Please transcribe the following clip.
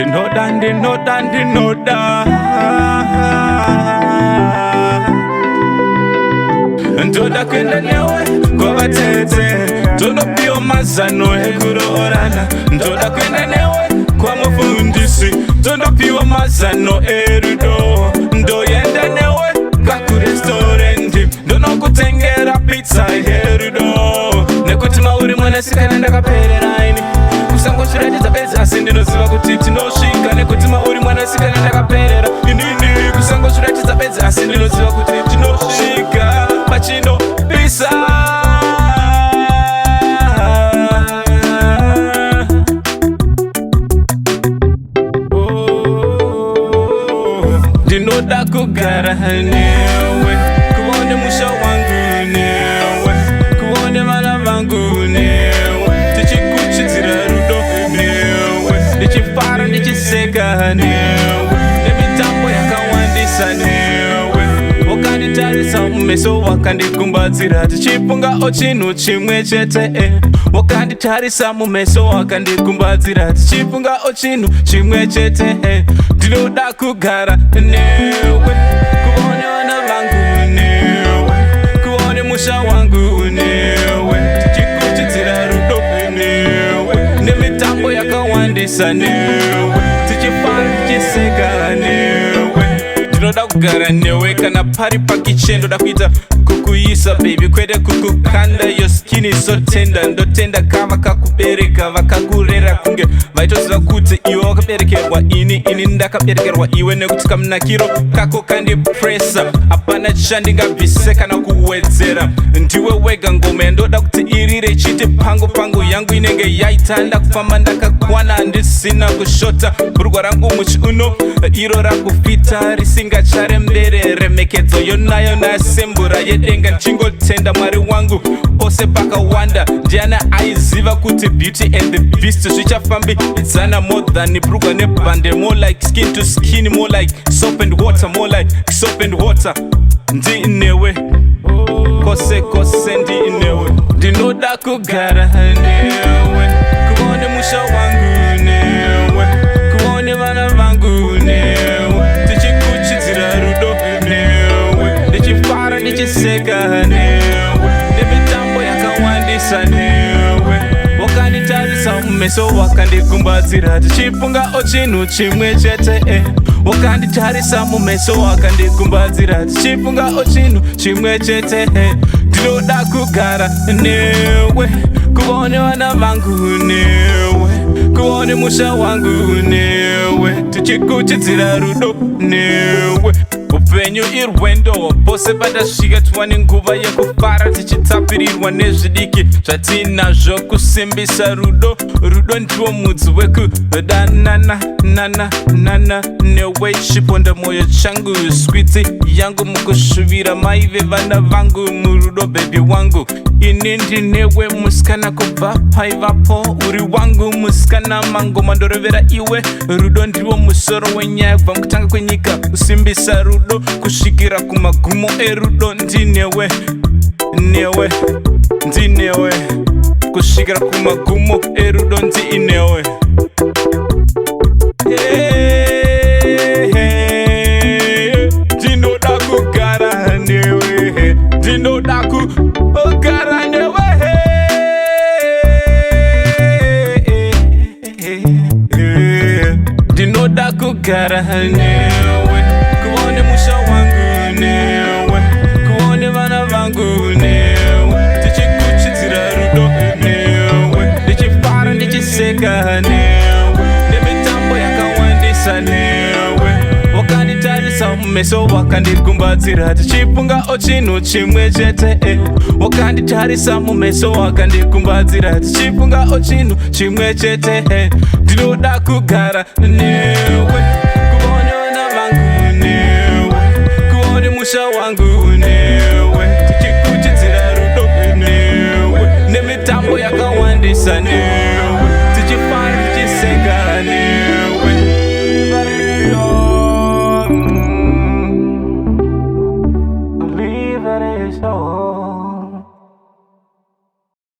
ndinoda ndoda kwenda newe kwavatete ndondopiwa mazano ekuroorana ndoda kwenda newe kwamufundisi ndondopiwa mazano erudo ndoyenda newe kakurestorendi ndonokutengera pizza yerudo nekuti mauri mwanasikana ndakapereraini kusangozviratidza bedzi asi ndinoziva kuti tinosvika nekuti mauri mwanasikana ndakaperera inini kusangozviratidza bedzi asi ndinoziva kuti tinosvika pachinopisa ndinoda kugara newe kuone musha wangu newe kuone vana vangu newe tichikuchidzira rudo newe ndichifara ndichiseka newe nemitambo yakawandisa newe wakanditarisa mumeso wakandikumbadzira tichifunga chinhu chimwe chete wakanditarisa mumeso wakandikumbadzira tichifunga chinhu chimwe chete ndinoda kugara newe kuone vana vangu newe kuone musha wangu newe tichikuchidzira rudo newe nemitambo yakawandisa newe tichifara tichiseka newe ndinoda kugara newe kana pari pakiche ndoda kuita kukuisa baby kwete kukukanda your skin is so tender ndotenda kava kakubereka vakakurera kunge vaitoziva kuti iwe wakaberekerwa ini ndakaberekerwa iwe nekuti kamunakiro kako kandipresa hapana chandingabvise kana kuwedzera ndiwe wega ngoma yandoda kuti irire chiti pangu yangu inenge yaitanda kufamba ndakakwana handisina kushota burugwa rangu muchiuno iro rakufita risingacharembere remekedzo yonayo nasembura yedenga ndichingotenda mwari wangu pose pakawanda ndiana aiziva kuti beauty and the beast zvichafambidzana more than burugwa nebhande more like skin to skin more like soap and water more like soap and water ndinewe kose ndinewe ndinoda kugara newe kuone musha wangu newe kuone vana vangu newe tichikuchidzira rudo newe ndichifara ndichiseka newe nemitambo yakawandisa newe wakanditarisa mumeso wakandikumbadzira tichifunga chinhu chimwe chete wakanditarisa mumeso wakandikumbadzira tichifunga chinhu chimwe chete ndinoda kugara newe kuone vana vangu newe kuone musha wangu newe tichikuchidzira rudo newe upenyu irwendo pose pandasvika tiwane nguva yekufara tichitapirirwa nezvidiki zvatinazvo kusimbisa rudo ndiwo mudzi wekudanana newe chiponda mwoyo changu switi yangu mukusvuvira maive vana vangu murudo bebi wangu ini ndinewe musikana kubva paivapo uri wangu musikana mangoma ndorovera iwe rudo ndiwo musoro wenyaya kubva mukutanga kwenyika kusimbisa rudo kusvikira kumagumo erudo ndinewe kusvikira kumagumo erudo ndinewe ndinoda kugara newe ndinoda kugara newe ndinoda kugara newe kuone musha wangu newe kuone vana vangu newe tichikuchidzira rudo newe ndichifara ndichiseka newe nemitambo yakawandisa newe wakanditarisa mumeso wakandikumbadzira tichifunga chinhu chimwe chete wakanditarisa mumeso wakandikumbadzira tichifunga chinhu chimwe chete ndinoda kugara newe kuone vana vangu newe kuone musha wangu newe tichikuchidzira rudo newe nemitambo yakawandisa newe